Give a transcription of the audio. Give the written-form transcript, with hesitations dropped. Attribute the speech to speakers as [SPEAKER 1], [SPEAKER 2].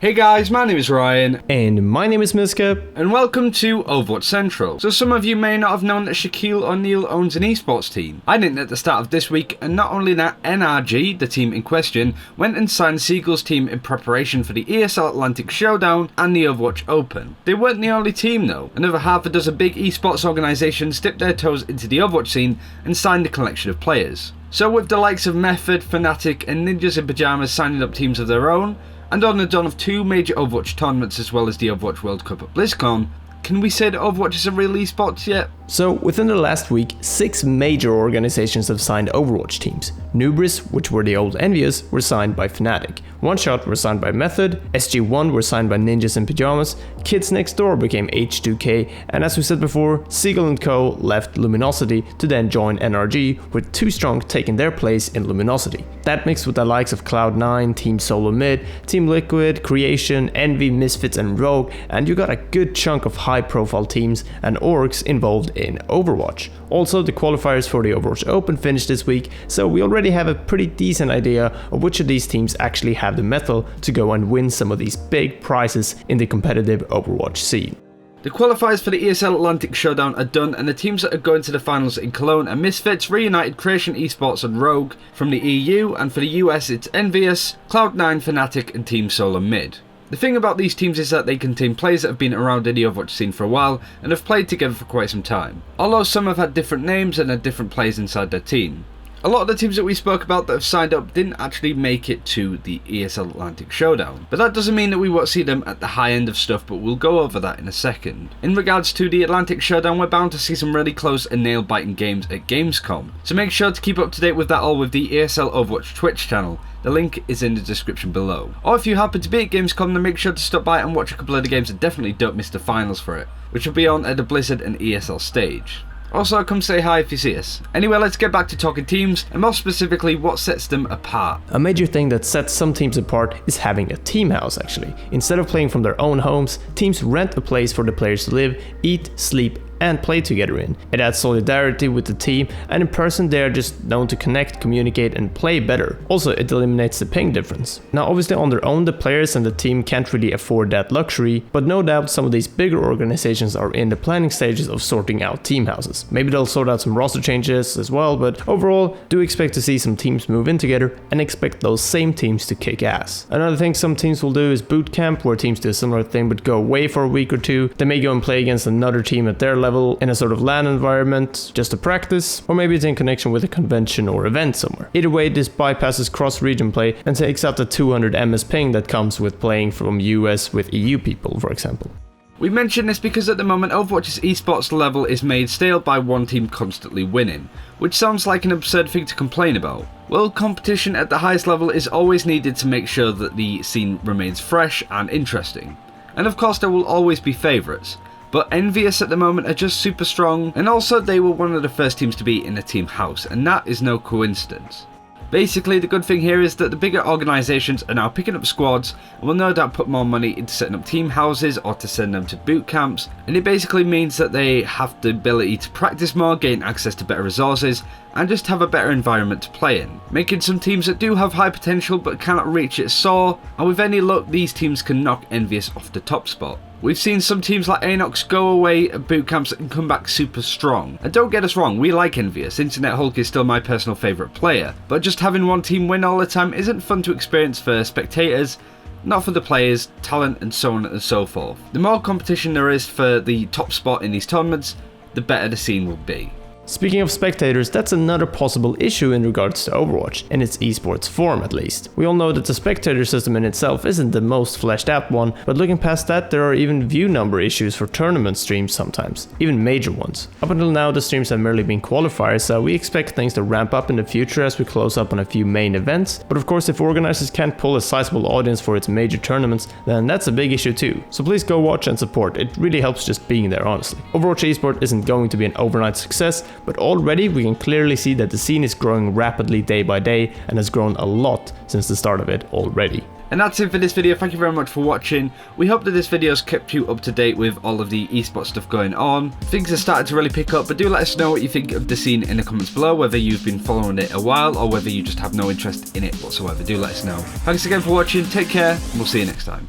[SPEAKER 1] Hey guys, my name is Ryan.
[SPEAKER 2] And my name is Miska.
[SPEAKER 1] And welcome to Overwatch Central. So some of you may not have known that Shaquille O'Neal owns an esports team. I didn't at the start of this week, and not only that, NRG, the team in question, went and signed Seagull's team in preparation for the ESL Atlantic Showdown and the Overwatch Open. They weren't the only team though. Another half a dozen big esports organisations dipped their toes into the Overwatch scene and signed a collection of players. So with the likes of Method, Fnatic and Ninjas in Pyjamas signing up teams of their own, and on the dawn of two major Overwatch tournaments as well as the Overwatch World Cup at BlizzCon, can we say that Overwatch is a real esports yet?
[SPEAKER 2] So, within the last week, 6 major organizations have signed Overwatch teams. Nubris, which were the old Envious, were signed by Fnatic. One Shot were signed by Method, SG1 were signed by Ninjas in Pyjamas, Kids Next Door became H2K, and as we said before, Seagull & Co. left Luminosity to then join NRG, with 2 Strong taking their place in Luminosity. That mixed with the likes of Cloud9, Team Solo Mid, Team Liquid, Creation, Envy, Misfits and Rogue, and you got a good chunk of high-profile teams and orgs involved in Overwatch. Also, the qualifiers for the Overwatch Open finished this week, so we already have a pretty decent idea of which of these teams actually have the mettle to go and win some of these big prizes in the competitive Overwatch scene.
[SPEAKER 1] The qualifiers for the ESL Atlantic Showdown are done, and the teams that are going to the finals in Cologne are Misfits, Reunited, Creation Esports and Rogue from the EU, and for the US it's Envious, Cloud9, Fnatic and Team Solo Mid. The thing about these teams is that they contain players that have been around in the Overwatch scene for a while and have played together for quite some time, although some have had different names and had different players inside their team. A lot of the teams that we spoke about that have signed up didn't actually make it to the ESL Atlantic Showdown, but that doesn't mean that we won't see them at the high end of stuff, but we'll go over that in a second. In regards to the Atlantic Showdown, we're bound to see some really close and nail-biting games at Gamescom, so make sure to keep up to date with that all with the ESL Overwatch Twitch channel. The link is in the description below. Or if you happen to be at Gamescom, then make sure to stop by and watch a couple of the games and definitely don't miss the finals for it, which will be on at the Blizzard and ESL stage. Also, come say hi if you see us. Anyway, let's get back to talking teams, and more specifically, what sets them apart.
[SPEAKER 2] A major thing that sets some teams apart is having a team house actually. Instead of playing from their own homes, teams rent a place for the players to live, eat, sleep, and play together in. It adds solidarity with the team, and in person they are just known to connect, communicate and play better. Also, it eliminates the ping difference. Now obviously on their own the players and the team can't really afford that luxury, but no doubt some of these bigger organizations are in the planning stages of sorting out team houses. Maybe they'll sort out some roster changes as well, but overall do expect to see some teams move in together and expect those same teams to kick ass. Another thing some teams will do is boot camp, where teams do a similar thing but go away for a week or two. They may go and play against another team at their level in a sort of LAN environment just to practice, or maybe it's in connection with a convention or event somewhere. Either way, this bypasses cross-region play and takes out the 200 ms ping that comes with playing from US with EU people, for example.
[SPEAKER 1] We mention this because at the moment Overwatch's esports level is made stale by one team constantly winning, which sounds like an absurd thing to complain about. World competition at the highest level is always needed to make sure that the scene remains fresh and interesting. And of course there will always be favourites, but Envious at the moment are just super strong, and also they were one of the first teams to be in a team house, and that is no coincidence. Basically, the good thing here is that the bigger organisations are now picking up squads and will no doubt put more money into setting up team houses or to send them to boot camps, and it basically means that they have the ability to practice more, gain access to better resources, and just have a better environment to play in, making some teams that do have high potential but cannot reach it soar, and with any luck these teams can knock Envious off the top spot. We've seen some teams like Anox go away at boot camps and come back super strong. And don't get us wrong, we like Envious, Internet Hulk is still my personal favourite player, but just having one team win all the time isn't fun to experience for spectators, not for the players, talent and so on and so forth. The more competition there is for the top spot in these tournaments, the better the scene will be.
[SPEAKER 2] Speaking of spectators, that's another possible issue in regards to Overwatch, in its esports form at least. We all know that the spectator system in itself isn't the most fleshed out one, but looking past that, there are even view number issues for tournament streams sometimes, even major ones. Up until now, the streams have merely been qualifiers, so we expect things to ramp up in the future as we close up on a few main events, but of course if organizers can't pull a sizable audience for its major tournaments, then that's a big issue too. So please go watch and support, it really helps just being there honestly. Overwatch Esports isn't going to be an overnight success, but already we can clearly see that the scene is growing rapidly day by day and has grown a lot since the start of it already.
[SPEAKER 1] And that's it for this video. Thank you very much for watching. We hope that this video has kept you up to date with all of the esports stuff going on. Things are starting to really pick up, but do let us know what you think of the scene in the comments below, whether you've been following it a while or whether you just have no interest in it whatsoever. Do let us know. Thanks again for watching, take care, and we'll see you next time.